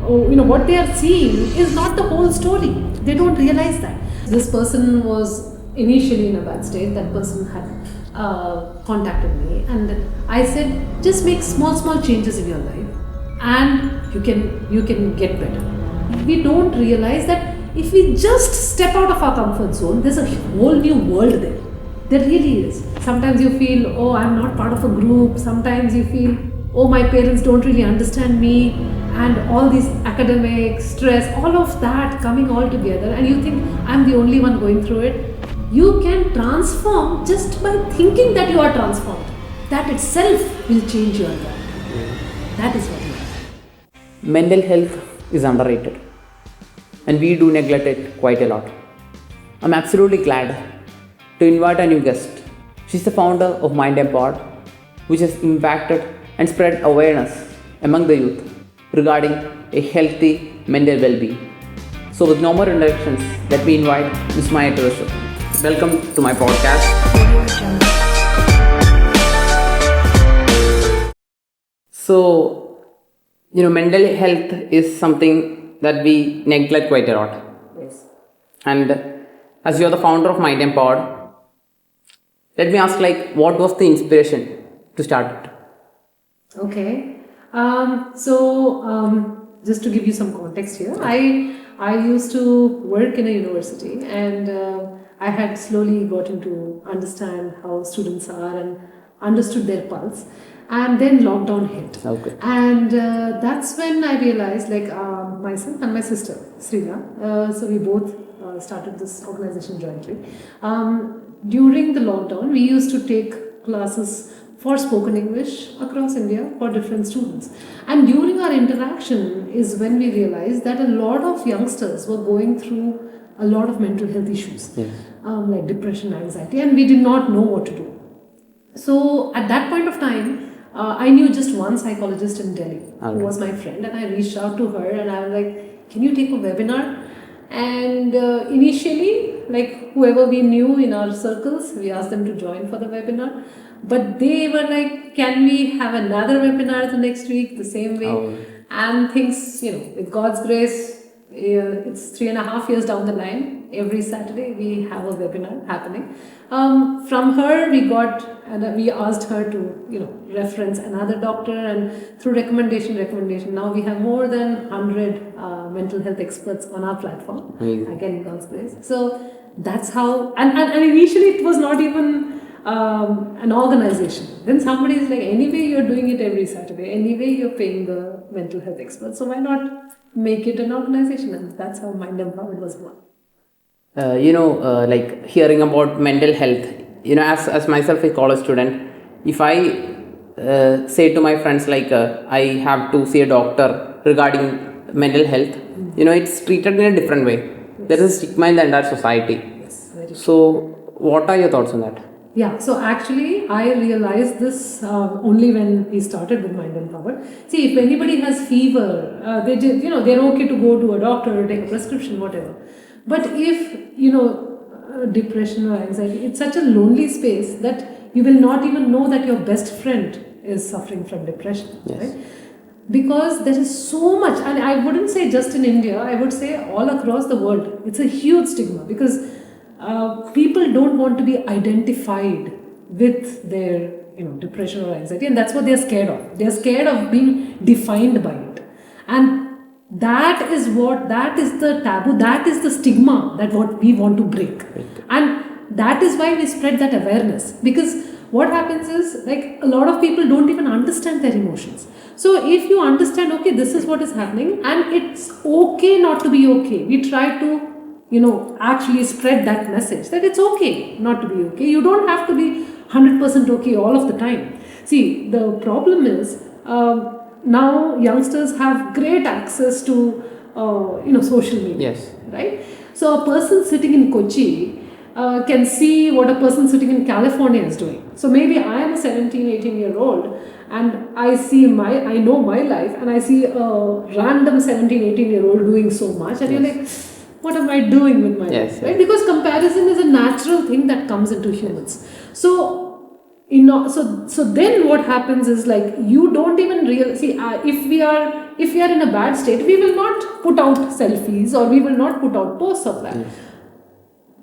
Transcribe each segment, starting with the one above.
what they are seeing is not the whole story. They don't realize that. This person was initially in a bad state. That person had contacted me, and I said, just make small changes in your life, and you can get better. We don't realize that if we just step out of our comfort zone, there's a whole new world there. There really is. Sometimes you feel, oh, I'm not part of a group. Sometimes you feel, oh, my parents don't really understand me, and all these academic stress, all of that coming all together, and you think I'm the only one going through it. You can transform just by thinking that you are transformed. That itself will change your life. That is what it is. Mental health is underrated, and we do neglect it quite a lot. I'm absolutely glad to invite a new guest. She's the founder of Mind Empowered, which has impacted and spread awareness among the youth regarding a healthy mental well-being. So with no more introductions, let me invite Ms. Maya to the show. Welcome to my podcast. So, mental health is something that we neglect quite a lot. Yes. And as you're the founder of Mind Empowered, let me ask, what was the inspiration to start it? Okay. Just to give you some context here, I used to work in a university, and I had slowly gotten to understand how students are and understood their pulse. And then lockdown hit. Okay. And that's when I realized, myself and my sister, Srina, so we both started this organization jointly. During the lockdown, we used to take classes for spoken English across India for different students. And during our interaction is when we realized that a lot of youngsters were going through a lot of mental health issues, like depression, anxiety, and we did not know what to do. So at that point of time, I knew just one psychologist in Delhi who was my friend, and I reached out to her and I was like, can you take a webinar? And initially, whoever we knew in our circles, we asked them to join for the webinar. But they were like, can we have another webinar the next week, the same way? Oh. And things, with God's grace, it's 3.5 years down the line. Every Saturday we have a webinar happening. From her we got, and we asked her to, reference another doctor, and through recommendation, now we have more than 100 mental health experts on our platform. Again, God's grace. So that's how, and initially it was not even an organization. Then somebody is like, anyway you're doing it every Saturday, anyway you're paying the mental health experts, so why not make it an organization? And that's how Mind Empowered was born. Hearing about mental health, as myself a college student, if I say to my friends I have to see a doctor regarding mental health, it's treated in a different way. Yes. There is a stigma in the entire society. Yes, very true. So what are your thoughts on that? Yeah, so actually I realized this only when we started with Mind Empowered. See, if anybody has fever, they're okay to go to a doctor, take a prescription, whatever. But if, depression or anxiety, it's such a lonely space that you will not even know that your best friend is suffering from depression, right? Because there is so much, and I wouldn't say just in India, I would say all across the world, it's a huge stigma, because people don't want to be identified with their depression or anxiety, and that's what they're scared of. They're scared of being defined by it, and that is the taboo, that is the stigma that what we want to break. And that is why we spread that awareness, because what happens is, a lot of people don't even understand their emotions. So if you understand, okay, this is what is happening, and it's okay not to be okay, we try to actually spread that message that it's okay not to be okay. You don't have to be 100% okay all of the time. See, the problem is now youngsters have great access to social media. Yes. Right? So a person sitting in Kochi can see what a person sitting in California is doing. So maybe I am a 17-18-year-old and I know my life, and I see a random 17-18-year-old doing so much, and you're like, what am I doing with my life? Right? Because comparison is a natural thing that comes into humans. So So then what happens is like you don't even real see if we are in a bad state, we will not put out selfies or we will not put out posts of that.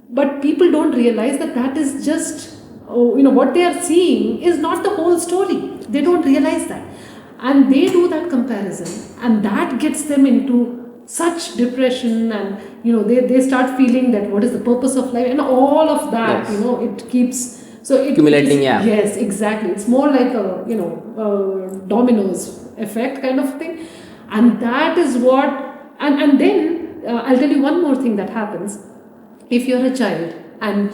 But people don't realize that that is just what they are seeing is not the whole story. They don't realize that, and they do that comparison, and that gets them into such depression, and they start feeling that what is the purpose of life and all of that. Yes. It keeps Accumulating, it is- yeah. Yes, exactly. It's more like a dominoes effect kind of thing, and that is what. And then I'll tell you one more thing that happens. If you're a child and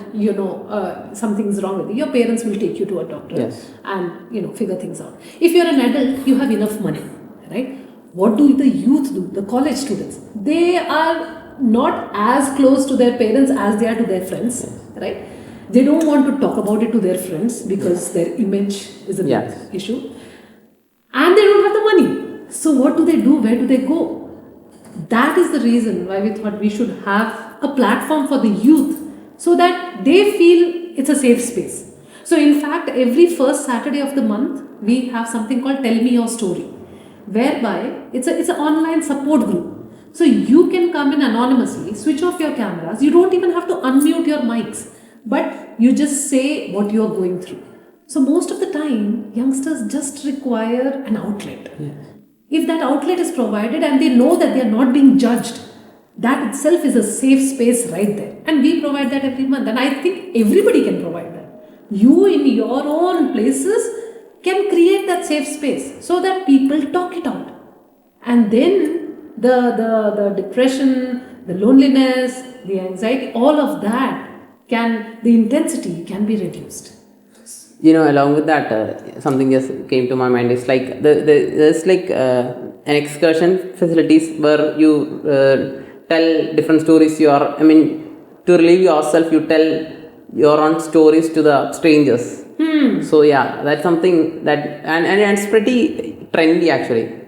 something's wrong with you, your parents will take you to a doctor. Yes. And figure things out. If you're an adult, you have enough money, right? What do the youth do? The college students, they are not as close to their parents as they are to their friends, right? They don't want to talk about it to their friends because their image is a big Yes. issue, and they don't have the money. So what do they do? Where do they go? That is the reason why we thought we should have a platform for the youth so that they feel it's a safe space. So in fact, every first Saturday of the month, we have something called Tell Me Your Story, whereby it's an online support group. So you can come in anonymously, switch off your cameras, you don't even have to unmute your mics, but you just say what you are going through. So most of the time, youngsters just require an outlet. If that outlet is provided and they know that they are not being judged, that itself is a safe space right there. And we provide that every month. And I think everybody can provide that. You in your own places can create that safe space so that people talk it out. And then the depression, the loneliness, the anxiety, all of that the intensity can be reduced. Along with that, something just came to my mind. It's like there's like an excursion facilities where you tell different stories. To relieve yourself, you tell your own stories to the strangers. So yeah, that's something that and it's pretty trendy actually.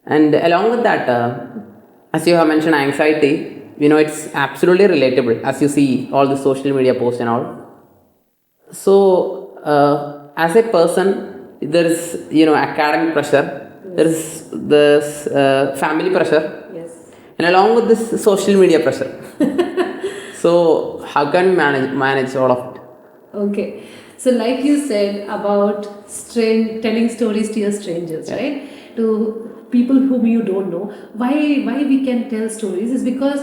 And along with that, as you have mentioned, anxiety. It's absolutely relatable as you see all the social media posts and all. So, as a person, there is academic pressure, there is this family pressure, Yes. and along with this social media pressure. So, how can we manage all of it? Okay. So, like you said about telling stories to your strangers, right? To people whom you don't know. Why we can tell stories is because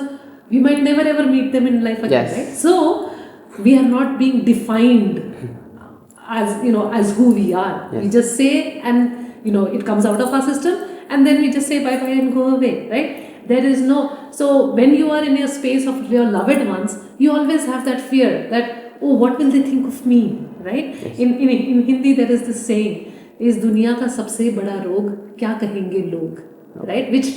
we might never ever meet them in life again, Yes. right? So, we are not being defined as who we are. Yes. We just say, and it comes out of our system, and then we just say bye bye and go away, right? There is no. So when you are in a space of your loved ones, you always have that fear that, oh, what will they think of me, right? Yes. In Hindi there is this saying, is दुनिया का सबसे बड़ा रोग क्या कहेंगे लोग, right? Which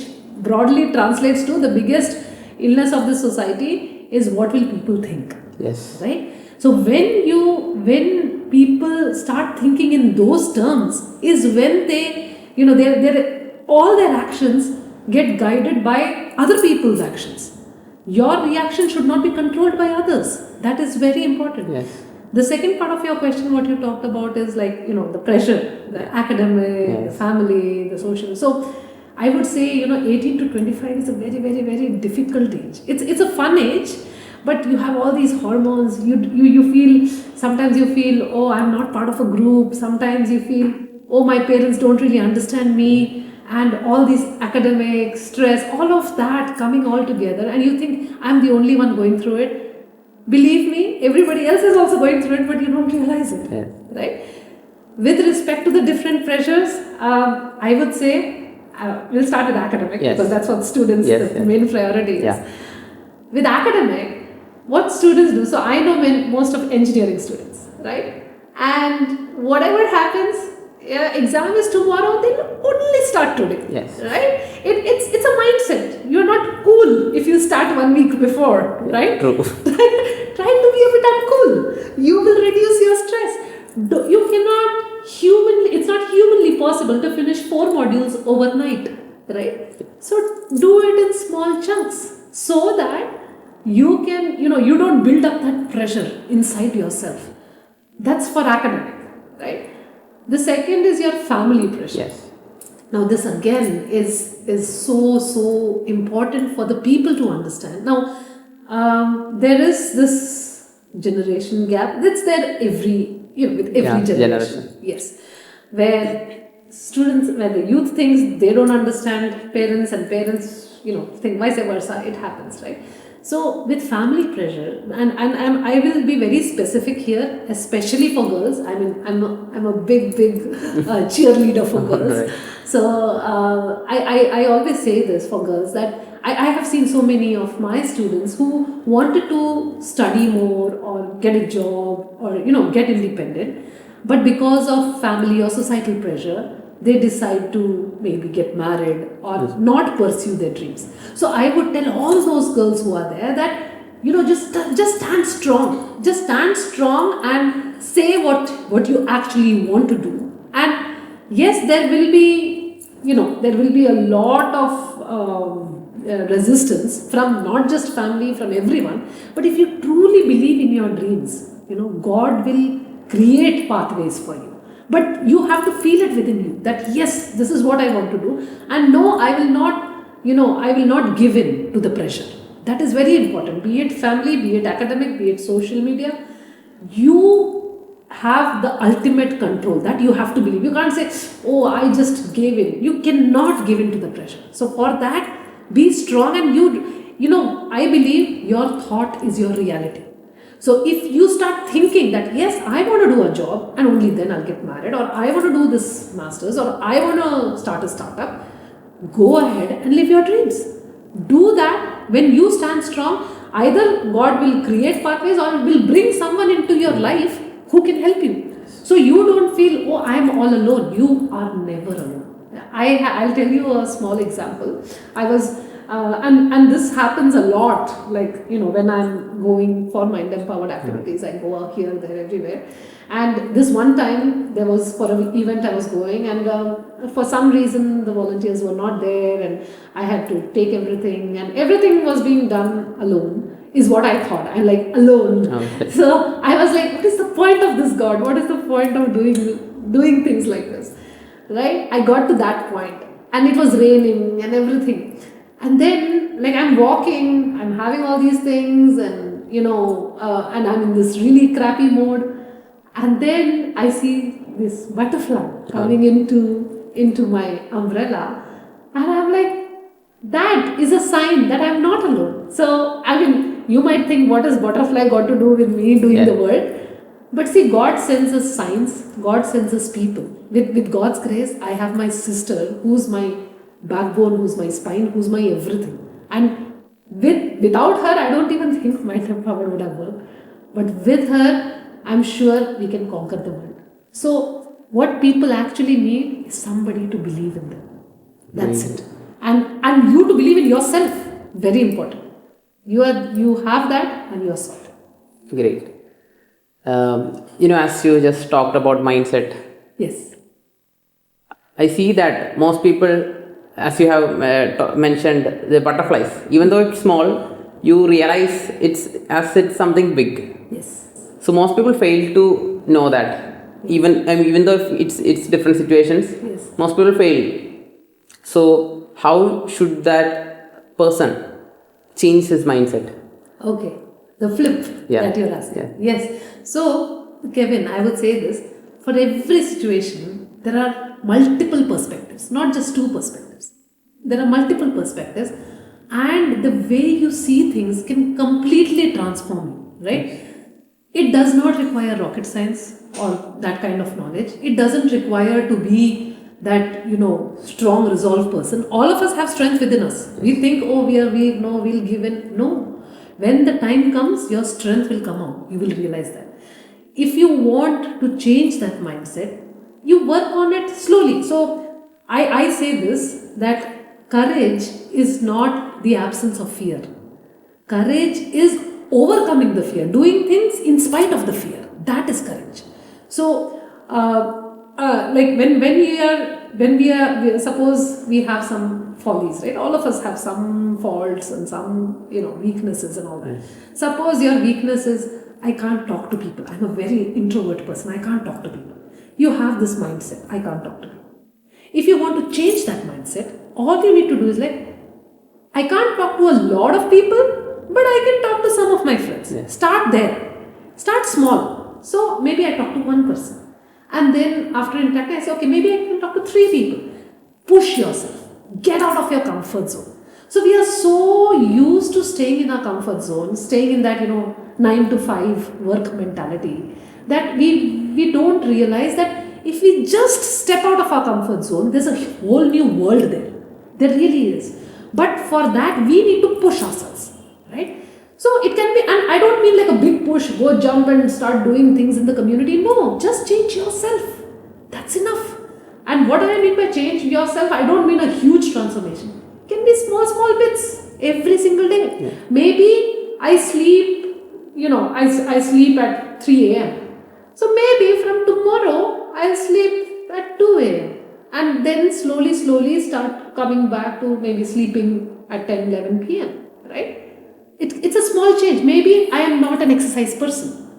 broadly translates to the biggest illness of this society is what will people think. Yes. Right? So when people start thinking in those terms is when they all their actions get guided by other people's actions. Your reaction should not be controlled by others. That is very important. Yes. The second part of your question, what you talked about is like, the pressure, the academic, Yes. the family, the social. So I would say, 18 to 25 is a very, very, very difficult age. It's a fun age, but you have all these hormones. You feel, sometimes you feel, oh, I'm not part of a group. Sometimes you feel, oh, my parents don't really understand me. And all these academic stress, all of that coming all together. And you think, I'm the only one going through it. Believe me, everybody else is also going through it, but you don't realize it. Yes. Right? With respect to the different pressures, I would say, we'll start with academic, Yes. because that's what students, Yes, the yes. main priority is. Yeah. With academic, what students do, so I know most of engineering students, right? And whatever happens, exam is tomorrow, they'll only start today. Yes. Right? It's a mindset. You're not cool if you start 1 week before, right? True. Try to be a bit uncool. You will reduce your stress. You cannot it's not humanly possible to finish 4 modules overnight, right? So do it in small chunks so that you can, you don't build up that pressure inside yourself. That's for academic. right? The second is your family pressure. Yes. Now, this again is so important for the people to understand. Now, there is this generation gap that's there with every generation. Yes, where where the youth thinks they don't understand parents, and parents, think vice versa. It happens, right? So with family pressure, and I will be very specific here, especially for girls. I mean, I'm a big cheerleader for girls. Right. So I always say this for girls, that I have seen so many of my students who wanted to study more or get a job or get independent, but because of family or societal pressure, they decide to maybe get married or not pursue their dreams. So I would tell all those girls who are there that just stand strong, and say what you actually want to do. And yes, there will be a lot of resistance from not just family, from everyone. But if you truly believe in your dreams, God will create pathways for you. But you have to feel it within you that yes, this is what I want to do, and no, I will not give in to the pressure. That is very important. Be it family, be it academic, be it social media, you have the ultimate control. That you have to believe. You can't say, oh, I just gave in. You cannot give in to the pressure. So for that, be strong, and I believe your thought is your reality. So if you start thinking that yes, I want to do a job and only then I'll get married, or I want to do this masters, or I want to start a startup, go ahead and live your dreams. Do that. When you stand strong, either God will create pathways or will bring someone into your life who can help you. So you don't feel, oh, I'm all alone. You are never alone. I'll tell you a small example. I was and this happens a lot, like when I'm going for mind empowered activities, I go out here, there, everywhere. And this one time, there was for an event I was going, and for some reason the volunteers were not there, and I had to take everything, and everything was being done alone, is what I thought. I'm like alone. Okay. So I was like, what is the point of this, God? What is the point of doing things like this? Right? I got to that point, and it was raining and everything. And then, like, I'm walking, I'm having all these things, and and I'm in this really crappy mode. And then I see this butterfly coming into my umbrella, and I'm like, that is a sign that I'm not alone. So, I mean, you might think, what has butterfly got to do with me doing the work? But see, God sends us signs, God sends us people. With God's grace, I have my sister, who's my backbone, who's my spine, who's my everything. And without her, I don't even think my power would have worked. But with her, I'm sure we can conquer the world. So what people actually need is somebody to believe in them. That's it. And you to believe in yourself. Very important. You have that, and you are sorted. Great. As you just talked about mindset. Yes. I see that most people, as you have mentioned, the butterflies, even though it's small, you realize it's something big. Yes. So most people fail to know that, even though it's different situations. Yes. Most people fail. So how should that person change his mindset? Okay, the flip that you're asking. Yeah. Yes. So Kevin, I would say this: for every situation, there are multiple perspectives, not just two perspectives. There are multiple perspectives, and the way you see things can completely transform you, right? It does not require rocket science or that kind of knowledge. It doesn't require to be that, strong resolve person. All of us have strength within us. We think, oh, we are weak, no, we'll give in. No. When the time comes, your strength will come out. You will realize that. If you want to change that mindset, you work on it slowly. So I say this, that courage is not the absence of fear. Courage is overcoming the fear, doing things in spite of the fear. That is courage. So, like when we are, suppose we have some follies, right? All of us have some faults and some, weaknesses and all that. Suppose your weakness is, I can't talk to people. I'm a very introvert person. I can't talk to people. you have this mindset, I can't talk to her. If you want to change that mindset, all you need to do is like, I can't talk to a lot of people, but I can talk to some of my friends. Yeah. Start there. Start small. So maybe I talk to one person. And then after interacting, I say, okay, maybe I can talk to 3 people. Push yourself. Get out of your comfort zone. So we are so used to staying in our comfort zone, staying in that, 9 to 5 work mentality, that we don't realize that if we just step out of our comfort zone, there's a whole new world there. There really is. But for that, we need to push ourselves, right? So it can be, and I don't mean like a big push, go jump and start doing things in the community. No, just change yourself. That's enough. And what do I mean by change yourself? I don't mean a huge transformation. It can be small bits every single day. Yeah. Maybe I sleep, I sleep at 3 a.m. So maybe from tomorrow, I'll sleep at 2 a.m. And then slowly start coming back to maybe sleeping at 10, 11 p.m. Right? It's a small change. Maybe I am not an exercise person.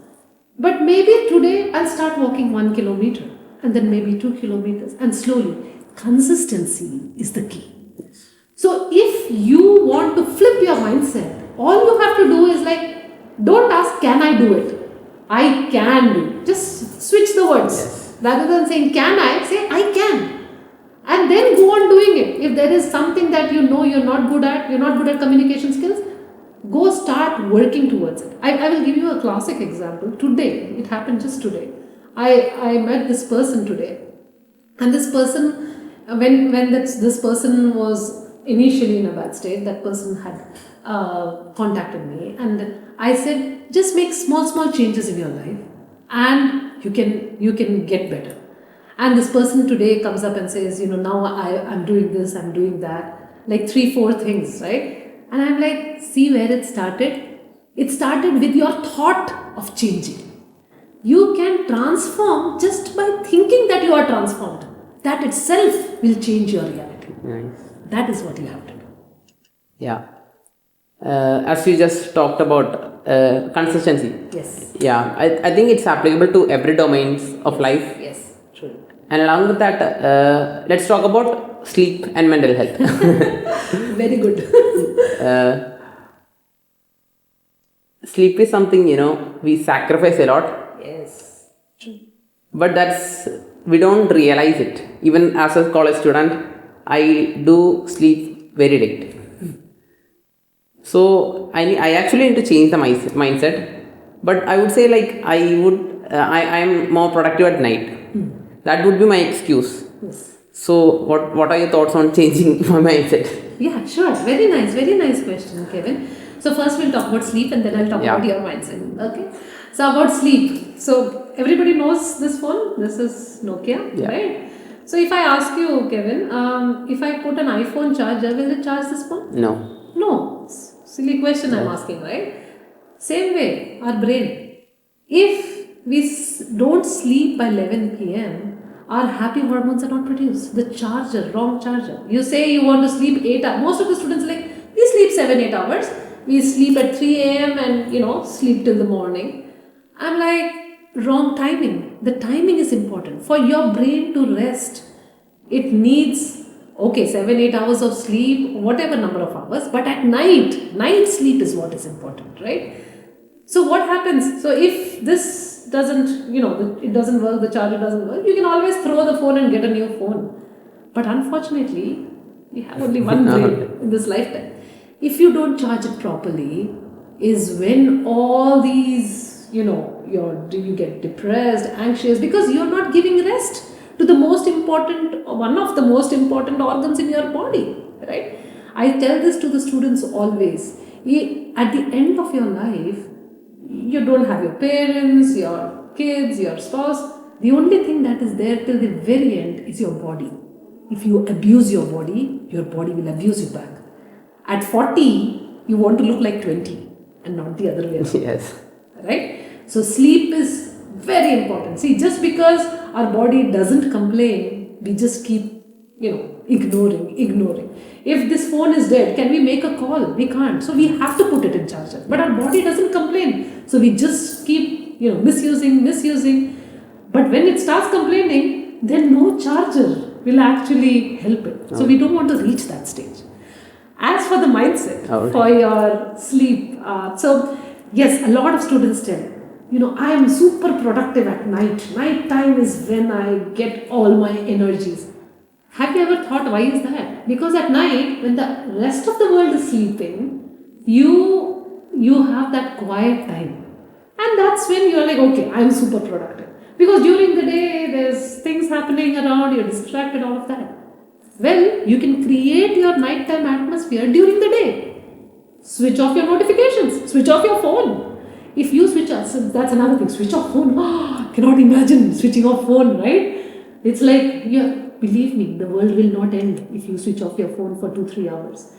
But maybe today I'll start walking 1 kilometer and then maybe 2 kilometers and slowly. Consistency is the key. So if you want to flip your mindset, all you have to do is like, don't ask, can I do it? I can do it. Just switch the words. Yes. Rather than saying, can I? Say, I can. And then go on doing it. If there is something that you're not good at communication skills, go start working towards it. I will give you a classic example. Today, it happened just today. I met this person today. And this person, when this person was initially in a bad state, that person had contacted me. And I said, just make small changes in your life and you can get better. And this person today comes up and says, now I'm doing this, I'm doing that, like 3-4 things, right? And I'm like, see where it started? It started with your thought of changing. You can transform just by thinking that you are transformed. That itself will change your reality. Nice. That is what you have to do. Yeah. As you just talked about consistency. Yes. Yeah, I think it's applicable to every domains of life. Yes, true. And along with that, let's talk about sleep and mental health. Very good. Sleep is something, we sacrifice a lot, Yes, true. but we don't realize it. Even as a college student, I do sleep very late. So I actually need to change the mindset, but I would say like I am more productive at night. That would be my excuse. Yes. So what are your thoughts on changing my mindset? Yeah, sure. Very nice question, Kevin. So first we'll talk about sleep and then I'll talk about your mindset. Okay. So about sleep. So everybody knows this phone. This is Nokia, Yeah. right? So if I ask you, Kevin, if I put an iPhone charger, will it charge this phone? No. No. Silly question I'm asking, right? Same way, our brain. If we don't sleep by 11 p.m., our happy hormones are not produced. The charger, wrong charger. You say you want to sleep 8 hours. Most of the students are like, we sleep 7-8 hours. We sleep at 3 a.m. and sleep till the morning. I'm like, wrong timing. The timing is important. For your brain to rest, it needs, 7-8 hours of sleep, whatever number of hours, but at night sleep is what is important, right? So what happens? So if this doesn't, it doesn't work, the charger doesn't work, you can always throw the phone and get a new phone. But unfortunately, we have only one brain in this lifetime. If you don't charge it properly, is when all these, you get depressed, anxious, because you're not giving rest to the one of the most important organs in your body, right? I tell this to the students always. At the end of your life, you don't have your parents, your kids, your spouse. The only thing that is there till the very end is your body. If you abuse your body will abuse you back. At 40, you want to look like 20 and not the other way around. Yes. Right? So sleep is very important. See, just because our body doesn't complain, we just keep, ignoring. If this phone is dead, can we make a call? We can't. So we have to put it in charger. But our body doesn't complain. So we just keep, misusing. But when it starts complaining, then no charger will actually help it. So we don't want to reach that stage. As for the mindset, for your sleep, so yes, a lot of students tell, I am super productive at night. Night time is when I get all my energies. Have you ever thought why is that? Because at night, when the rest of the world is sleeping, you have that quiet time. And that's when you're like, okay, I'm super productive. Because during the day, there's things happening around, you're distracted, all of that. Well, you can create your nighttime atmosphere during the day. Switch off your notifications, switch off your phone. If you switch off, so that's another thing, switch off phone. Cannot imagine switching off phone, right? It's like, believe me, the world will not end if you switch off your phone for 2-3 hours.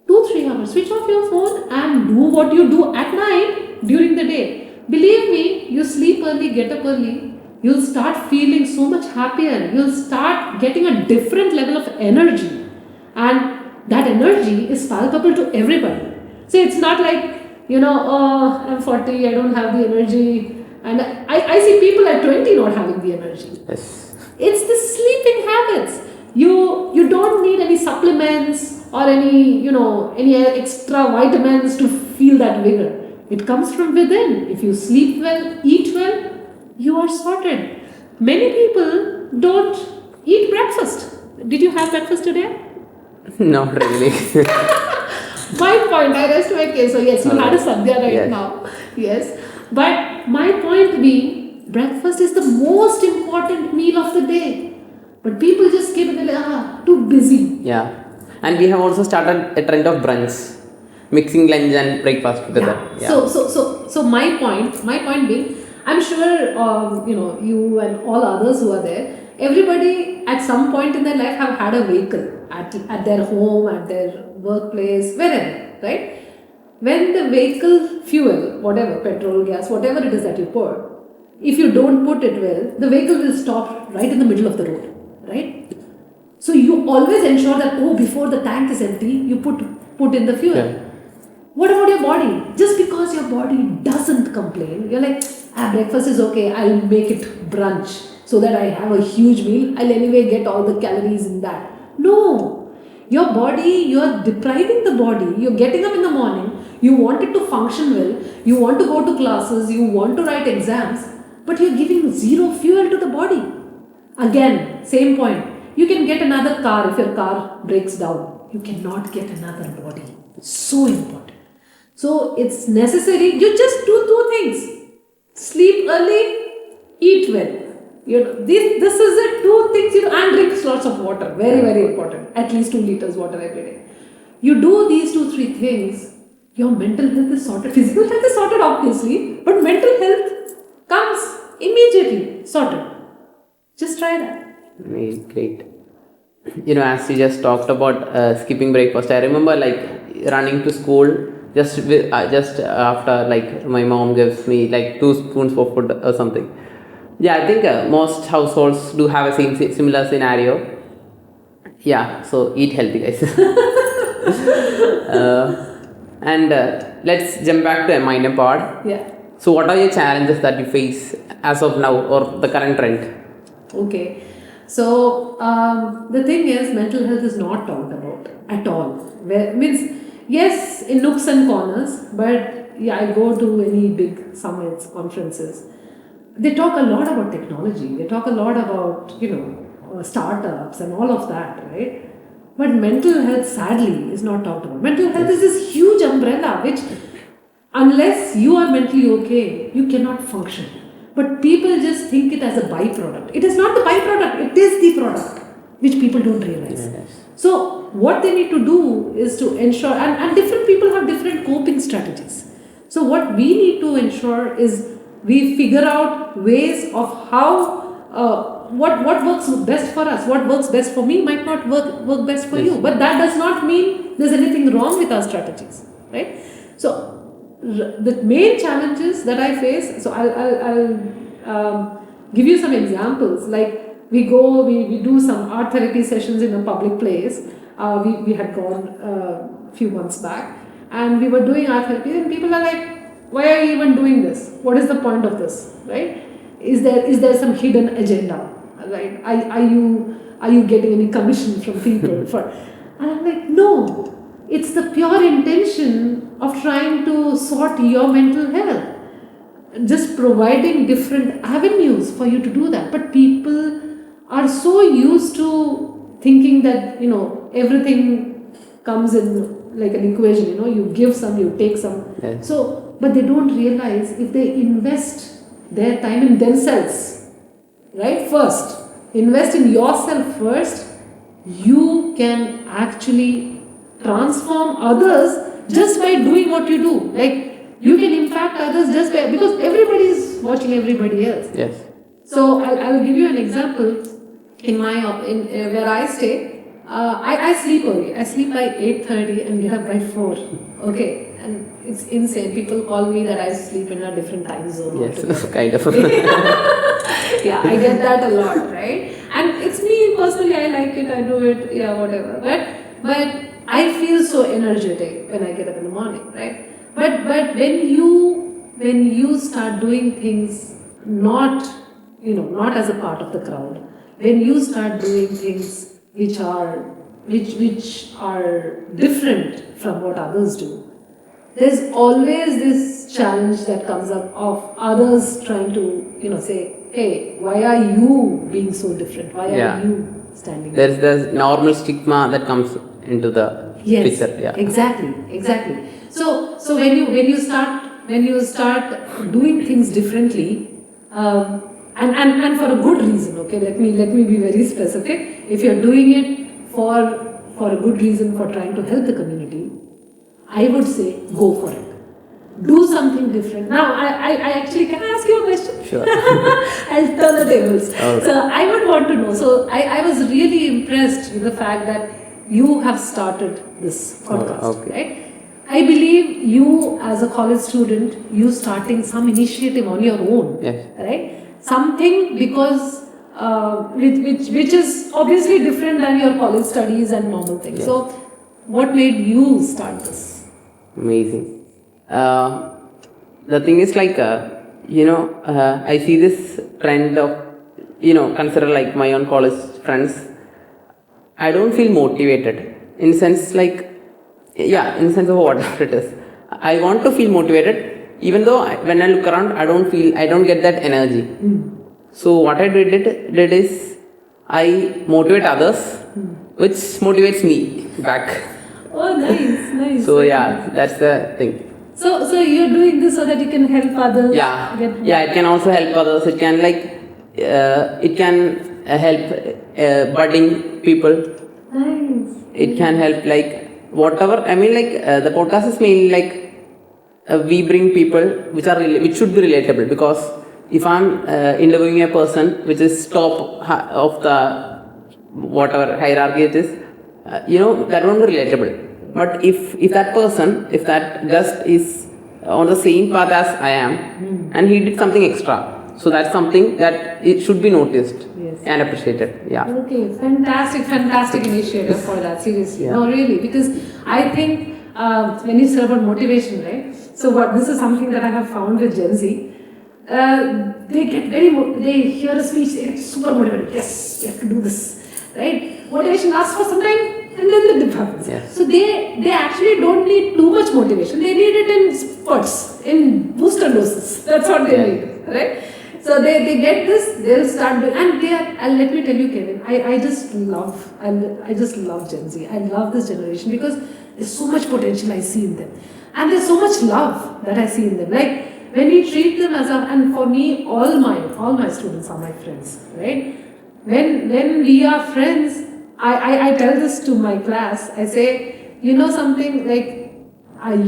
2-3 hours, switch off your phone and do what you do at night during the day. Believe me, you sleep early, get up early, you'll start feeling so much happier. You'll start getting a different level of energy. And that energy is palpable to everybody. So it's not like, oh, I'm 40, I don't have the energy. And I see people at 20 not having the energy. Yes. It's the sleeping habits. You don't need any supplements or any extra vitamins to feel that vigor. It comes from within. If you sleep well, eat well, you are sorted. Many people don't eat breakfast. Did you have breakfast today? Not really. My point, I rest my case. So yes, you had a sadhya right now. Yes. But my point being, breakfast is the most important meal of the day. But people just skip it and like, too busy. Yeah. And we have also started a trend of brunch. Mixing lunch and breakfast together. Yeah. So my point being, I'm sure you and all others who are there, everybody at some point in their life have had a vehicle at their home, at their workplace, wherever, right? When the vehicle fuel, whatever, petrol, gas, whatever it is that you pour, if you don't put it well, the vehicle will stop right in the middle of the road, right? So you always ensure that, before the tank is empty, you put in the fuel. Yeah. What about your body? Just because your body doesn't complain, you're like, breakfast is okay, I'll make it brunch so that I have a huge meal. I'll anyway get all the calories in that. No. Your body, you're depriving the body. You're getting up in the morning, you want it to function well, you want to go to classes, you want to write exams, but you're giving zero fuel to the body. Again, same point. You can get another car if your car breaks down. You cannot get another body. It's so important. So it's necessary, you just do two things. Sleep early, eat well. This is the two things, and drink lots of water. Very, very important. At least 2 liters water every day. You do these 2-3 things, your mental health is sorted. Physical health is sorted, obviously, but mental health comes immediately sorted. Just try that. Great. As you just talked about skipping breakfast, I remember running to school just after my mom gives me 2 spoons of food or something. Yeah, I think most households do have a similar scenario. Yeah, so eat healthy, guys. And let's jump back to mind empowered. Yeah. So what are your challenges that you face as of now or the current trend? Okay. So the thing is, mental health is not talked about at all. Yes, in nooks and corners, but I go to any big summits, conferences. They talk a lot about technology. They talk a lot about startups and all of that, right? But mental health, sadly, is not talked about. Mental health is this huge umbrella which, unless you are mentally okay, you cannot function. But people just think it as a byproduct. It is not the byproduct, it is the product, which people don't realize. Yes. So, what they need to do is to ensure, and different people have different coping strategies. So, what we need to ensure is we figure out ways of how, what works best for us, what works best for me might not work best for you. But that does not mean there's anything wrong with our strategies, right? So, the main challenges that I face, so I'll give you some examples. Like we do some art therapy sessions in a public place. We had gone a few months back, and we were doing art therapy, and people are like, why are you even doing this? What is the point of this, right? Is there some hidden agenda, right? Are you getting any commission from people for? And I'm like, no, it's the pure intention of trying to sort your mental health, just providing different avenues for you to do that. But people are so used to thinking that everything comes in like an equation. You give some, you take some. Yes. So, but they don't realize if they invest their time in themselves, right? First, invest in yourself first. You can actually transform others just by doing what you do. Like, you can impact others just by, because everybody is watching everybody else. Yes. So I'll give you an example. In where I stay, I sleep early. I sleep by 8:30 and get up by 4. Okay, and it's insane. People call me that I sleep in a different time zone. Yes, kind of. Yeah, I get that a lot, right? And it's me personally. I like it. I do it. Yeah, whatever. But I feel so energetic when I get up in the morning, right? But when you start doing things not as a part of the crowd, when you start doing things which are different from what others do, there's always this challenge that comes up of others trying to say, hey, why are you being so different? Why are you standing There's the normal stigma that comes into the picture. Yeah. Exactly. So when you start doing things differently, and for a good reason, okay, let me be very specific. If you're doing it for a good reason, for trying to help the community, I would say go for it. Do something different. Now, I actually, can I ask you a question? Sure. I'll turn the tables. Okay. So I would want to know. So I was really impressed with the fact that you have started this podcast, right? I believe you, as a college student, you starting some initiative on your own, yes, right? Something because which is obviously different than your college studies and normal things. Yes. So, what made you start this? Amazing. The thing is like, I see this trend of, consider like my own college friends. I don't feel motivated in sense like, in the sense of whatever it is. I want to feel motivated, even though when I look around, I don't get that energy. So what I did is, I motivate others, which motivates me back. Oh, nice. So that's the thing. So you're doing this so that you can help others. It can also help others. It can help budding people. Nice. It can help whatever. I mean the podcast is mainly we bring people which should be relatable, because if I'm interviewing a person which is top of the whatever hierarchy it is, that won't be relatable. But if that guest is on the same path as I am, and he did something extra, so that's something that it should be noticed and appreciated. Yeah. Okay, fantastic initiative for that. Seriously, no, really, because I think when you say about motivation, right? So this is something that I have found with Gen Z. They get they hear a speech, they get super motivated. Yes, we have to do this, right? Motivation lasts for some time, and then the dip happens. Yes. So they actually don't need too much motivation. They need it in spurts, in booster doses. That's what they need, right? So they get this, they'll start doing, and and let me tell you, Kevin, I just love Gen Z. I love this generation because there's so much potential I see in them, and there's so much love that I see in them. Like, when we treat them and for me, all my students are my friends, right? When we are friends, I tell this to my class. I say, something like,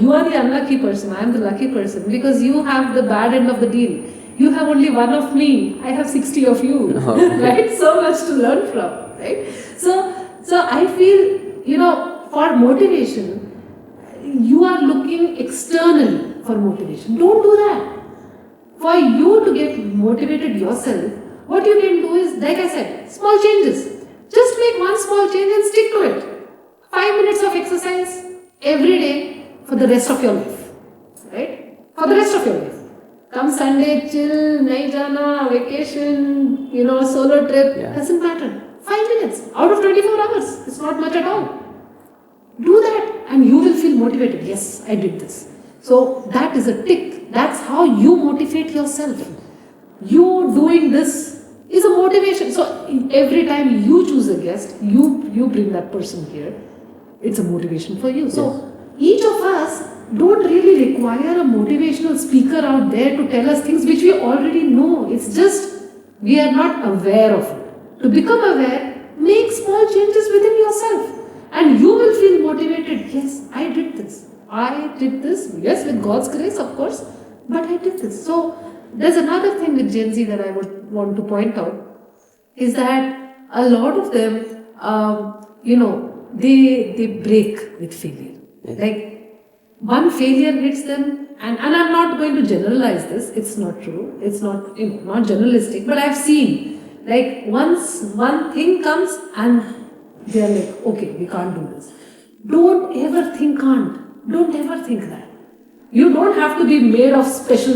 you are the unlucky person, I am the lucky person, because you have the bad end of the deal. You have only one of me, I have 60 of you, right? So much to learn from, right? So I feel, for motivation, you are looking externally for motivation. Don't do that. For you to get motivated yourself, what you can do is, like I said, small changes. Just make one small change and stick to it. 5 minutes of exercise every day for the rest of your life, right? For the rest of your life. Come Sunday, chill, nahi jana, vacation, solo trip, doesn't matter. 5 minutes out of 24 hours. It's not much at all. Do that and you will feel motivated. Yes, I did this. So that is a tick. That's how you motivate yourself. You doing this is a motivation. So every time you choose a guest, you bring that person here. It's a motivation for you. So each of us don't really require a motivational speaker out there to tell us things which we already know. It's just we are not aware of it. To become aware, make small changes within yourself. And you will feel motivated. Yes, I did this. I did this. Yes, with God's grace, of course. But I did this. So, there's another thing with Gen Z that I would want to point out is that a lot of them, they break with failure. Like, one failure hits them, and I'm not going to generalize this. It's not true. It's not, not generalistic. But I've seen, like, once one thing comes and they are like, okay, we can't do this. Don't ever think can't. Don't ever think that. You don't have to be made of special,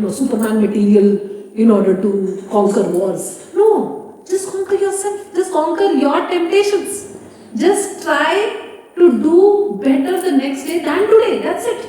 Superman material in order to conquer wars. No, just conquer yourself. Just conquer your temptations. Just try to do better the next day than today. That's it.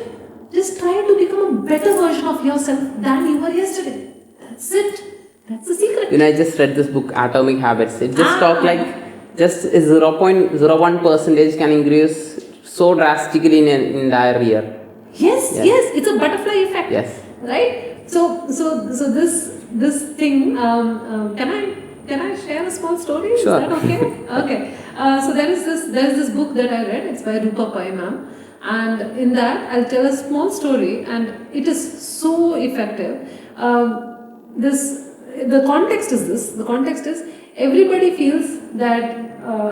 Just try to become a better version of yourself than you were yesterday. That's it. That's the secret. I just read this book, Atomic Habits. It just talked like just 0.01% can increase so drastically in an entire year. Yes, it's a butterfly effect. Yes. Right? So this thing, can I share a small story? Sure. Is that okay? Okay. So there's this book that I read. It's by Rupa Pai ma'am, and in that I'll tell a small story, and it is so effective. The context is this. The context is everybody feels that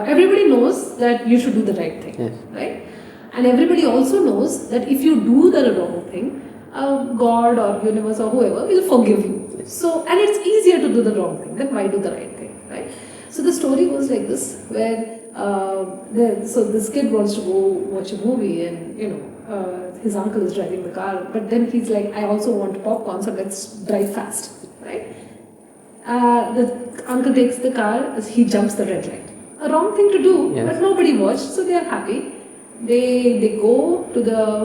everybody knows that you should do the right thing, right? And everybody also knows that if you do the wrong thing, God or universe or whoever will forgive you. So, and it's easier to do the wrong thing than why do the right thing, right? So the story goes like this, where so this kid wants to go watch a movie, and his uncle is driving the car, but then he's like, I also want popcorn, so let's drive fast, right? The uncle takes the car, he jumps the red light. A wrong thing to do, but nobody watched, so they are happy. They go to the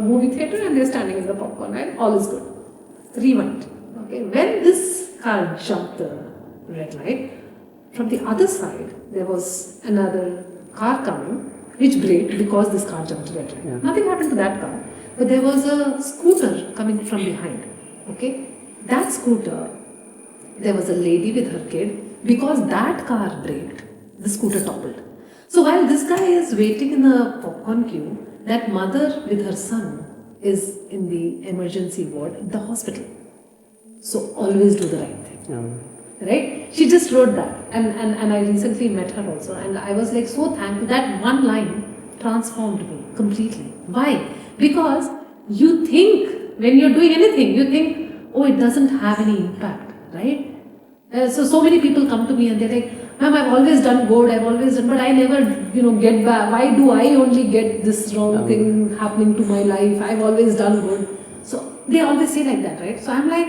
movie theater and they're standing in the popcorn, right? All is good. Rewind. Okay, when this car jumped the red light, from the other side there was another car coming which braked because this car jumped the red light. Nothing happened to that car, but there was a scooter coming from behind. Okay, that scooter, there was a lady with her kid. Because that car braked, the scooter toppled. So while this guy is waiting in the popcorn queue, that mother with her son is in the emergency ward in the hospital. So always do the right thing. Right? She just wrote that, and I recently met her also, and I was like so thankful. That one line transformed me completely. Why? Because you think when you're doing anything, you think, oh, it doesn't have any impact, right? So many people come to me and they're like, ma'am, I've always done good, I've always done, but I never, get back. Why do I only get this wrong thing happening to my life? I've always done good. So they always say like that, right? So I'm like,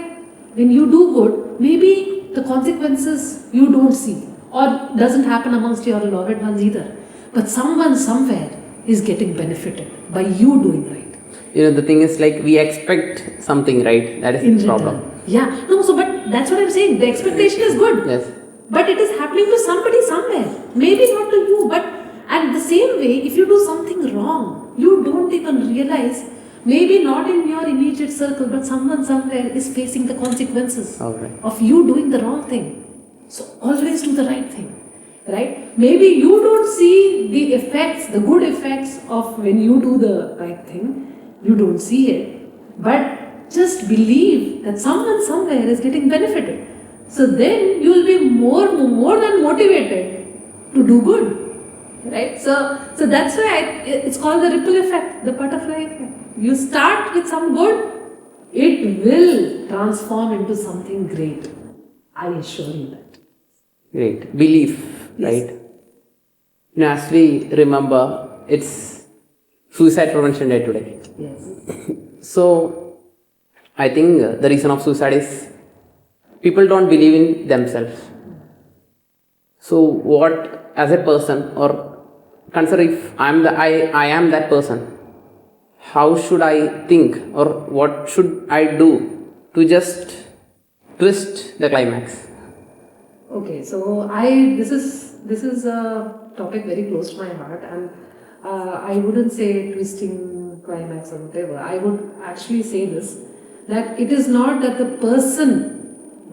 when you do good, maybe the consequences you don't see, or doesn't happen amongst your loved ones either. But someone somewhere is getting benefited by you doing right. The thing is, like, we expect something, right? That is the problem. Yeah, no, so but that's what I'm saying. The expectation is good. Yes. But it is happening to somebody somewhere. Maybe not to you, but and the same way, if you do something wrong, you don't even realize, maybe not in your immediate circle, but someone somewhere is facing the consequences of you doing the wrong thing. So always do the right thing. Right? Maybe you don't see the effects, the good effects of when you do the right thing. You don't see it. But just believe that someone somewhere is getting benefited. So then you will be more than motivated to do good. Right? So that's why it's called the ripple effect, the butterfly effect. You start with some good, it will transform into something great. I assure you that. Great. Belief, right? As we remember, it's Suicide Prevention Day today. Yes. So, I think the reason of suicide is people don't believe in themselves. So what, as a person, or consider if I am that person, how should I think, or what should I do to just twist the climax? Okay, so this is a topic very close to my heart, and I wouldn't say twisting climax or whatever. I would actually say this, that it is not that the person,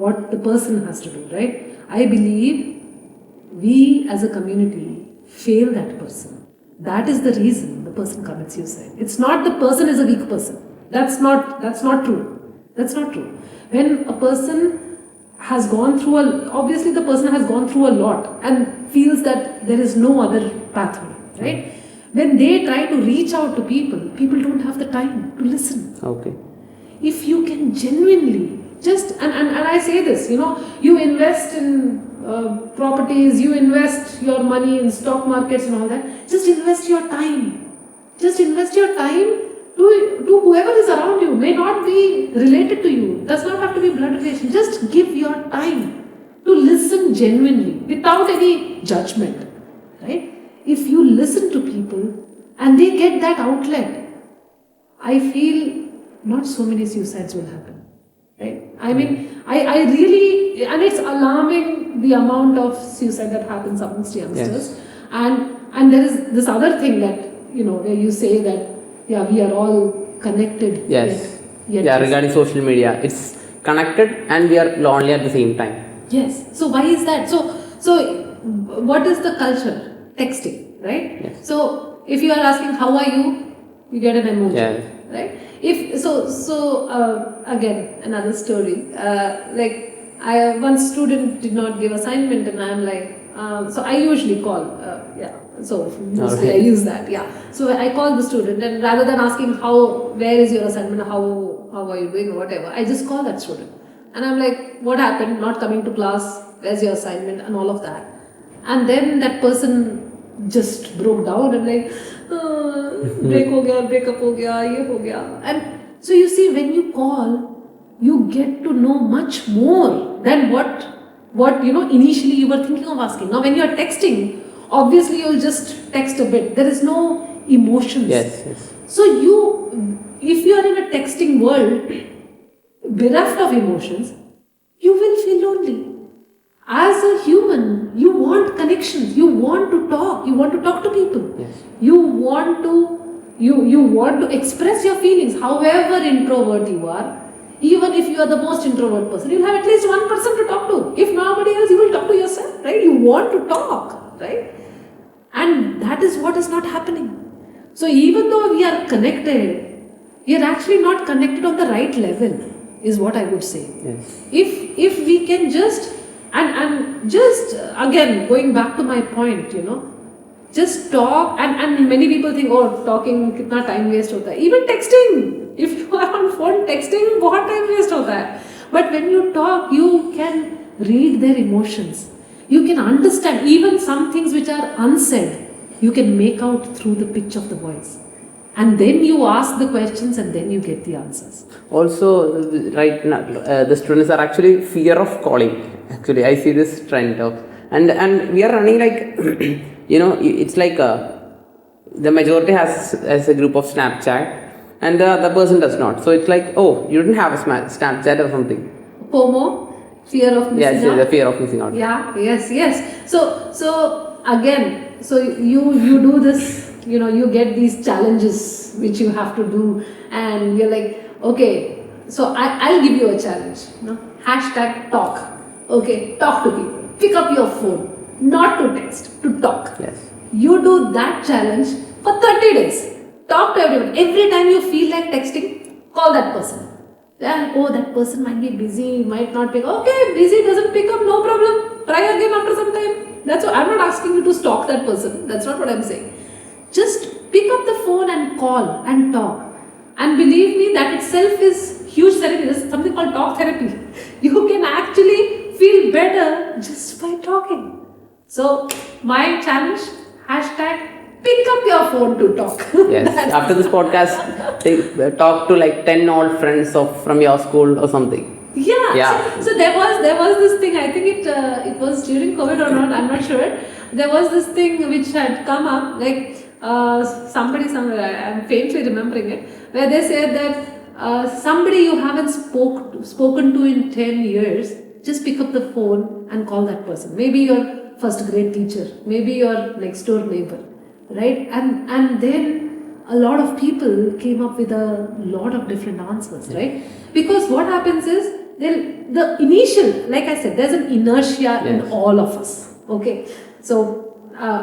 what the person has to do, right? I believe we as a community fail that person. That is the reason the person commits suicide. It's not the person is a weak person. That's not true. That's not true. When a person has gone through obviously the person has gone through a lot and feels that there is no other pathway, right? When they try to reach out to people, people don't have the time to listen. Okay. If you can genuinely just, and I say this, you invest in properties, you invest your money in stock markets and all that, just invest your time. Just invest your time to whoever is around you, may not be related to you, does not have to be blood relation. Just give your time to listen genuinely without any judgment, right? If you listen to people and they get that outlet, I feel not so many suicides will happen, right? I mean, I really, and it's alarming the amount of suicide that happens amongst youngsters. Yes. And there is this other thing that, where you say that, yeah, we are all connected. Yes. Yet Yeah, regarding social media, it's connected and we are lonely at the same time. Yes. So why is that? So what is the culture? Texting, right? Yes. So if you are asking how are you, you get an emoji, Yeah. right? If so again another story. One student did not give assignment, and I'm like, so I usually call, So mostly I use that, So I call the student, and rather than asking where is your assignment, how are you doing, or whatever, I just call that student, and I'm like, what happened? Not coming to class? Where's your assignment? And all of that, and then that person just broke down and like, breakup ho gaya, ye ho gaya, and so you see, when you call, you get to know much more than what initially you were thinking of asking. Now when you are texting, obviously you'll just text a bit, there is no emotions. Yes. So if you are in a texting world bereft of emotions, you will feel lonely. As a human, you want connections, you want to talk to people. Yes. You want to express your feelings, however introvert you are. Even if you are the most introvert person, you'll have at least one person to talk to. If nobody else, you will talk to yourself, right? You want to talk, right? And that is what is not happening. So even though we are connected, we are actually not connected on the right level, is what I would say. Yes. If we can just, and just again going back to my point, just talk, and many people think, oh, talking kitna time waste hota hai. Even texting, if you are on phone texting, bahut time waste hota hai. But when you talk, you can read their emotions, you can understand even some things which are unsaid, you can make out through the pitch of the voice, and then you ask the questions and then you get the answers. Also, right now, the students are actually fear of calling. Actually, I see this trend of, and we are running like, it's like the majority has as a group of Snapchat, and the other person does not. So it's like, oh, you didn't have a Snapchat or something. FOMO, fear of missing out. Yes, the fear of missing out. Yeah, yes. So again, so you do this, you get these challenges which you have to do, and you're like, okay, so I'll give you a challenge. Hashtag talk. Okay, talk to people. Pick up your phone, not to text, to talk. Yes. You do that challenge for 30 days. Talk to everyone. Every time you feel like texting, call that person. Then, that person might be busy, might not pick up. Okay, busy, doesn't pick up, no problem. Try again after some time. That's what I'm not asking you to stalk that person. That's not what I'm saying. Just pick up the phone and call and talk. And believe me, that itself is huge therapy. There's something called talk therapy. You can actually feel better just by talking. So, my challenge, hashtag pick up your phone to talk. Yes. After this podcast, talk to like 10 old friends from your school or something. Yeah. Yeah. So there was this thing. I think it was during COVID or not. I'm not sure. There was this thing which had come up, like somebody somewhere. I'm faintly remembering it, where they said that somebody you haven't spoken to in 10 years, just pick up the phone and call that person. Maybe your first grade teacher, maybe your next door neighbor, right? And then a lot of people came up with a lot of different answers, right? Because what happens is, the initial, like I said, there's an inertia in all of us. Okay, so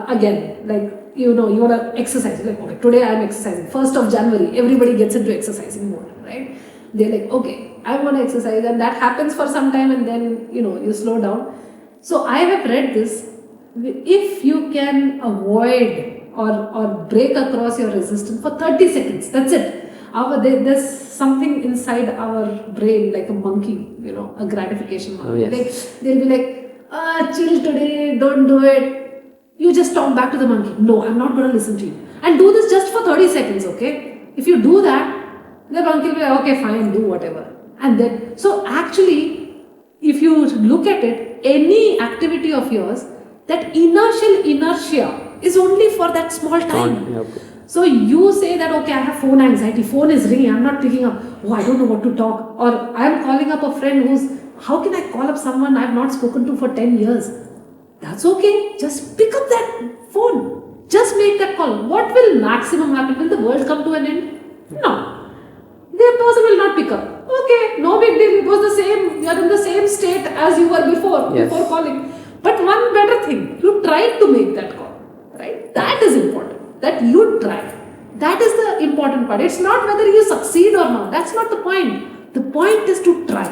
again, like you want to exercise. Like, okay, today I'm exercising. 1st of January, everybody gets into exercising mode, right? They're like, okay, I want to exercise, and that happens for some time, and then you slow down. So I have read this. If you can avoid or break across your resistance for 30 seconds, that's it. There's something inside our brain, like a monkey, a gratification monkey. Like, they'll be like, chill today, don't do it. You just talk back to the monkey. No, I'm not going to listen to you. And do this just for 30 seconds, okay? If you do that, the monkey will be like, okay, fine, do whatever. And then, so actually, if you look at it, any activity of yours, that inertia is only for that small time. Okay. So you say that, okay, I have phone anxiety, phone is ringing, I'm not picking up, I don't know what to talk, or I am calling up a friend how can I call up someone I've not spoken to for 10 years? That's okay, just pick up that phone, just make that call. What will maximum happen? Will the world come to an end? No. The person will not pick up. Okay, no big deal, it was the same, you are in the same state as you were before calling. But one better thing, you tried to make that call, right? That is important. That you try. That is the important part. It's not whether you succeed or not. That's not the point. The point is to try.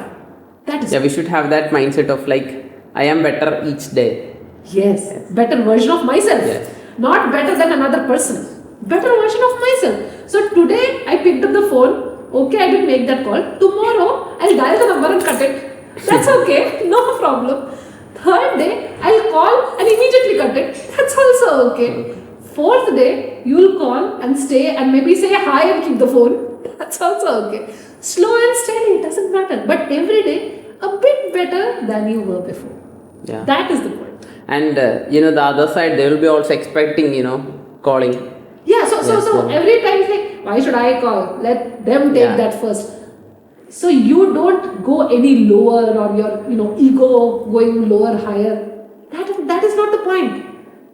That is. Yeah, we should have that mindset of like, I am better each day. Yes. Better version of myself. Yes. Not better than another person. Better version of myself. So today I picked up the phone. Okay, I didn't make that call. Tomorrow I'll dial the number and cut it. That's okay. No problem. Third day I'll call and immediately cut it. That's also okay. Fourth day, you'll call and stay and maybe say hi and keep the phone. That's also okay. Slow and steady, it doesn't matter. But every day, a bit better than you were before. Yeah. That is the point. And the other side, they will be also expecting, calling. Yeah, so every time it's like, why should I call? Let them take that first. So you don't go any lower, or your ego going lower, higher. That is not the point.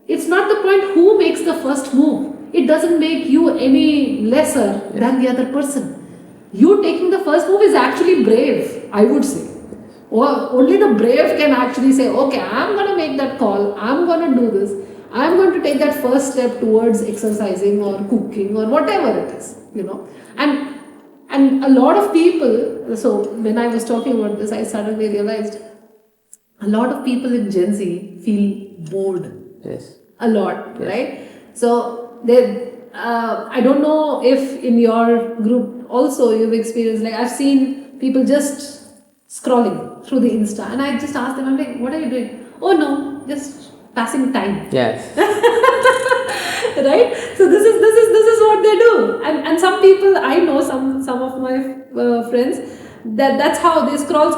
It's not the point who makes the first move. It doesn't make you any lesser than the other person. You taking the first move is actually brave, I would say. Or only the brave can actually say, okay, I'm going to make that call. I'm going to do this. I'm going to take that first step towards exercising or cooking or whatever it is, And a lot of people, so when I was talking about this, I suddenly realized a lot of people in Gen Z feel bored. Yes. A lot, right? So I don't know if in your group also you've experienced, like I've seen people just scrolling through the Insta, and I just ask them, I'm like, what are you doing? Oh no, just passing time. Yes. Right? So this is what they do, and some people I know, some of my friends, that's how they scroll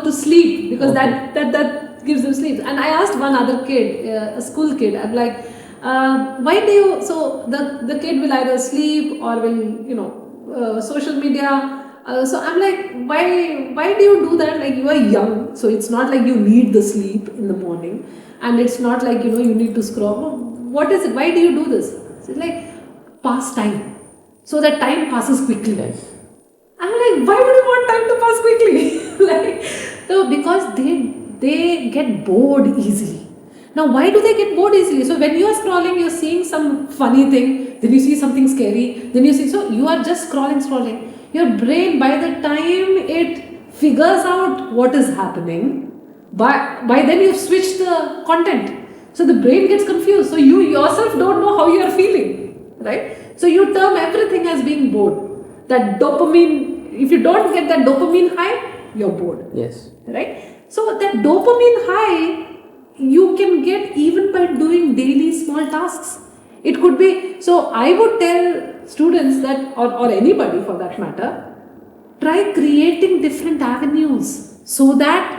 to sleep, because that gives them sleep. And I asked one other kid, a school kid, I'm like, why do you, so the kid will either sleep or will social media. So I'm like, why do you do that? Like, you are young, so it's not like you need the sleep in the morning, and it's not like you need to scroll. What is it? Why do you do this? So it's like, pass time, so that time passes quickly. Yes. I'm like, why would you want time to pass quickly? Like, so because they get bored easily. Now, why do they get bored easily? So when you are scrolling, you're seeing some funny thing, then you see something scary, then you see, so you are just scrolling. Your brain, by the time it figures out what is happening, by then you've switched the content. So the brain gets confused. So you yourself don't know how you are feeling, right? So you term everything as being bored. That dopamine, if you don't get that dopamine high, you're bored. Yes. Right? So that dopamine high, you can get even by doing daily small tasks. It could be, so I would tell students that, or anybody for that matter, try creating different avenues so that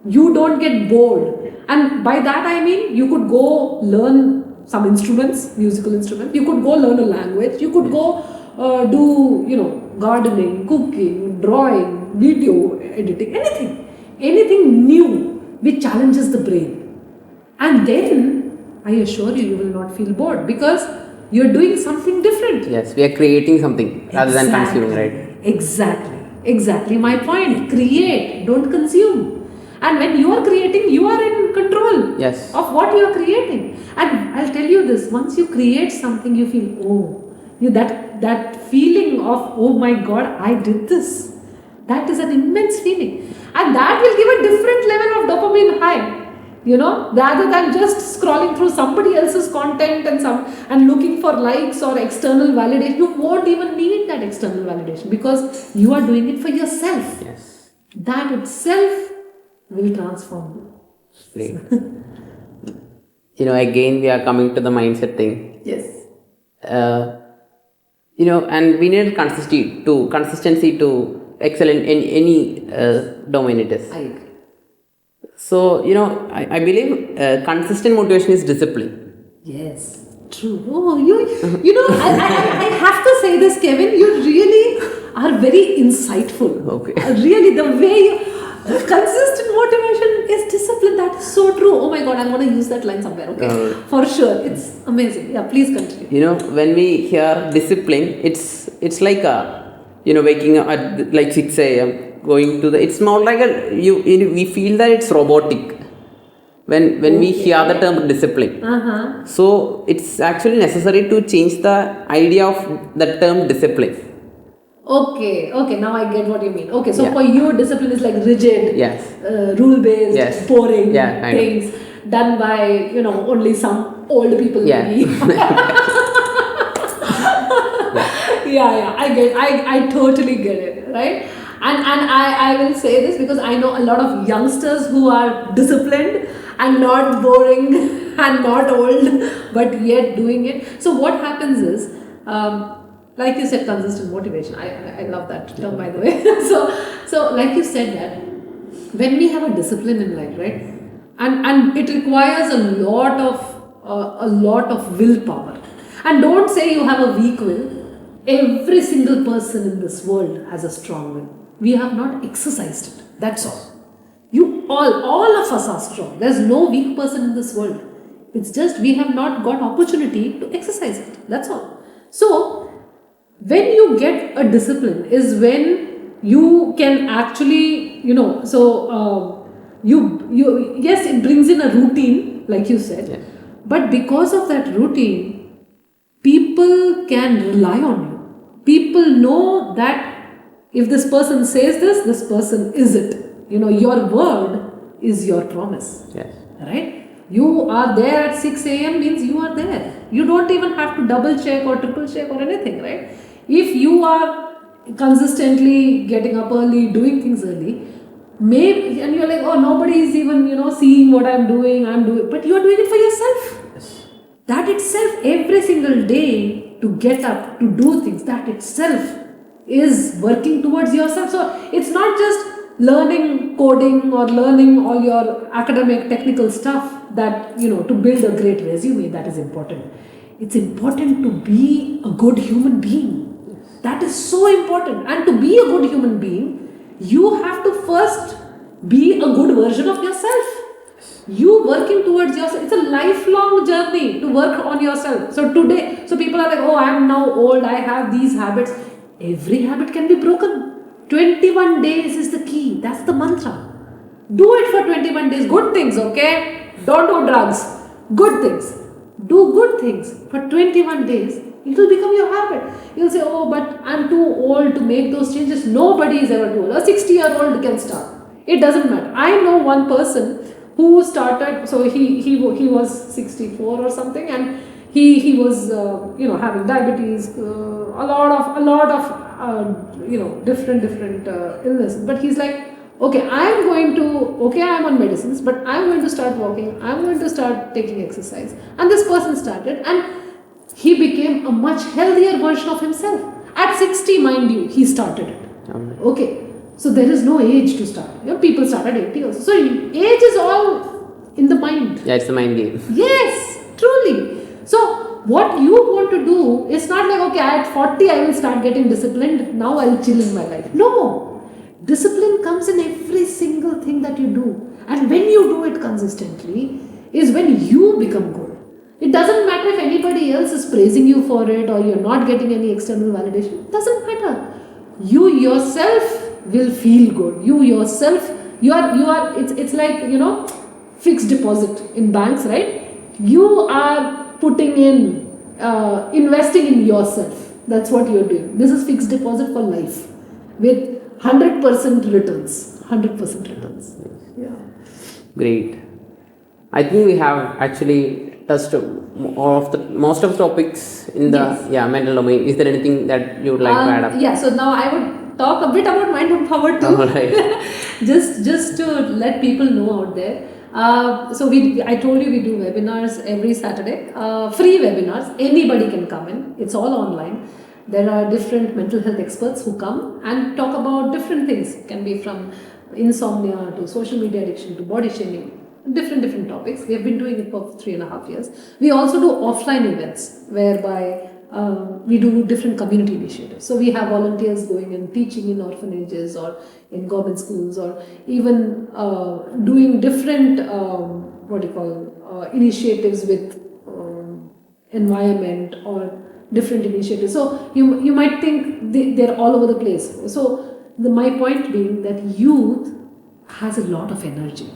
you don't get bored. And by that I mean you could go learn some instruments, musical instruments, you could go learn a language, you could go do, gardening, cooking, drawing, video editing, anything new which challenges the brain. And then I assure you, you will not feel bored because you're doing something different. Yes, we are creating something rather than consuming, right? Exactly my point. Create, don't consume. And when you are creating, you are in control Yes. of what you are creating. And I'll tell you this, once you create something, you feel, that feeling of, oh my God, I did this. That is an immense feeling. And that will give a different level of dopamine high. Rather than just scrolling through somebody else's content and looking for likes or external validation. You won't even need that external validation because you are doing it for yourself. Yes. That itself will transform you. Great. Again, we are coming to the mindset thing. Yes. And we need consistency to excel in any domain it is. I agree. So, I believe consistent motivation is discipline. Yes. True. Oh, I have to say this, Kevin. You really are very insightful. Okay. Really, the way consistent motivation is discipline. That is so true. Oh my God, I'm going to use that line somewhere. Okay, for sure. It's amazing. Yeah, please continue. When we hear discipline, it's like waking up at like 6 a.m. going to it's more like we feel that it's robotic when we hear the term discipline. So it's actually necessary to change the idea of the term discipline. Okay, now I get what you mean. Okay, so for you, discipline is like rigid, yes, rule-based, yes, boring things done by, only some old people maybe. I totally get it, right? And I will say this because I know a lot of youngsters who are disciplined and not boring and not old, but yet doing it. So what happens is, like you said, consistent motivation. I love that term, by the way. So like you said that when we have a discipline in life, right, and it requires a lot of willpower. And don't say you have a weak will. Every single person in this world has a strong will. We have not exercised it. That's all. All of us are strong. There's no weak person in this world. It's just we have not got opportunity to exercise it. That's all. So when you get a discipline is when you can actually, yes, it brings in a routine, like you said, but because of that routine, people can rely on you. People know that if this person says this person is it. Your word is your promise. Yes. Right? You are there at 6 a.m. means you are there. You don't even have to double check or triple check or anything, right? If you are consistently getting up early, doing things early, maybe, and you're like, oh, nobody is even, seeing what I'm doing, but you're doing it for yourself. Yes. That itself, every single day, to get up, to do things, that itself is working towards yourself. So it's not just learning coding or learning all your academic technical stuff that, to build a great resume, that is important. It's important to be a good human being. That is so important. And to be a good human being, you have to first be a good version of yourself. You working towards yourself. It's a lifelong journey to work on yourself. So today, people are like, oh, I'm now old, I have these habits. Every habit can be broken. 21 days is the key. That's the mantra. Do it for 21 days. Good things, okay? Don't do drugs. Good things. Do good things for 21 days. It will become your habit. You'll say, oh, but I'm too old to make those changes. Nobody is ever too old. A 60-year-old can start. It doesn't matter. I know one person who started, so he was 64 or something, and he was having diabetes, a lot of different illness. But he's like, okay, I'm on medicines, but I'm going to start walking. I'm going to start taking exercise. And this person started, and he became a much healthier version of himself. At 60, mind you, he started it. Okay, so there is no age to start. People start at 80 also. So age is all in the mind. Yeah, it's a mind game. Yes, truly. So what you want to do is not like, okay, at 40 I will start getting disciplined, now I'll chill in my life. No, discipline comes in every single thing that you do, and when you do it consistently is when you become good. It doesn't matter if anybody else is praising you for it or you're not getting any external validation. It doesn't matter. You yourself will feel good. You yourself, it's like, fixed deposit in banks, right? You are putting in, investing in yourself. That's what you're doing. This is fixed deposit for life with 100% returns. 100% returns. Yeah. Great. I think we have actually touched most of the topics in the mental domain. Is there anything that you would like to add up? Yeah, so now I would talk a bit about mind and power too. All right. just to let people know out there. So I told you we do webinars every Saturday, free webinars. Anybody can come in. It's all online. There are different mental health experts who come and talk about different things. It can be from insomnia to social media addiction to body shaming. Different topics. We have been doing it for 3.5 years. We also do offline events whereby we do different community initiatives. So we have volunteers going and teaching in orphanages or in government schools, or even doing different initiatives with environment or different initiatives. So you might think they're all over the place. So my point being that youth has a lot of energy.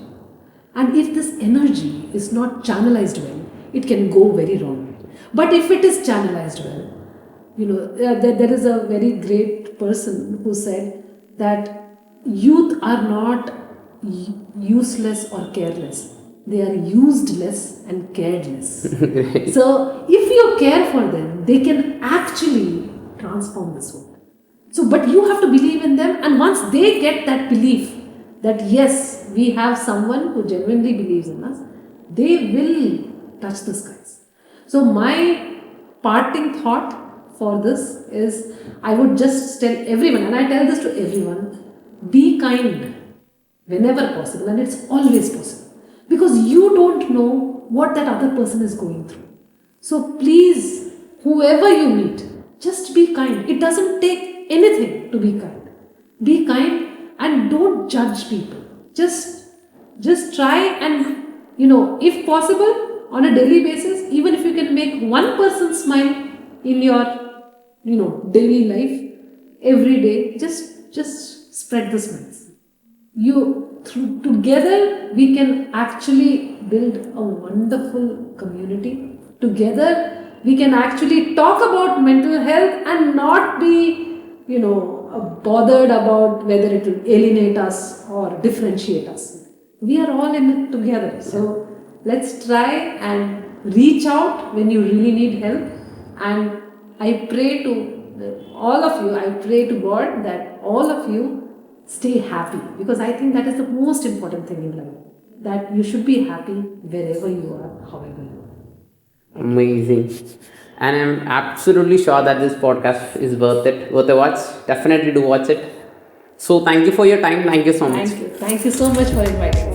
And if this energy is not channelized well, it can go very wrong. But if it is channelized well, there is a very great person who said that youth are not useless or careless. They are used less and cared less. So if you care for them, they can actually transform this world. So, but you have to believe in them, and once they get that belief, that yes, we have someone who genuinely believes in us, they will touch the skies. So my parting thought for this is, I would just tell everyone, and I tell this to everyone, be kind whenever possible, and it's always possible, because you don't know what that other person is going through. So please, whoever you meet, just be kind. It doesn't take anything to be kind. Be kind. And don't judge people. Just try and, if possible, on a daily basis, even if you can make one person smile in your, daily life, every day, just spread the smiles. Together, we can actually build a wonderful community. Together, we can actually talk about mental health and not be, bothered about whether it will alienate us or differentiate us. We are all in it together. So let's try and reach out when you really need help. And I pray to all of you, I pray to God that all of you stay happy, because I think that is the most important thing in life. That you should be happy wherever you are, however you are. Amazing. And I'm absolutely sure that this podcast is worth a watch. Definitely do watch it. So thank you for your time. Thank you so much. Thank you so much for inviting me.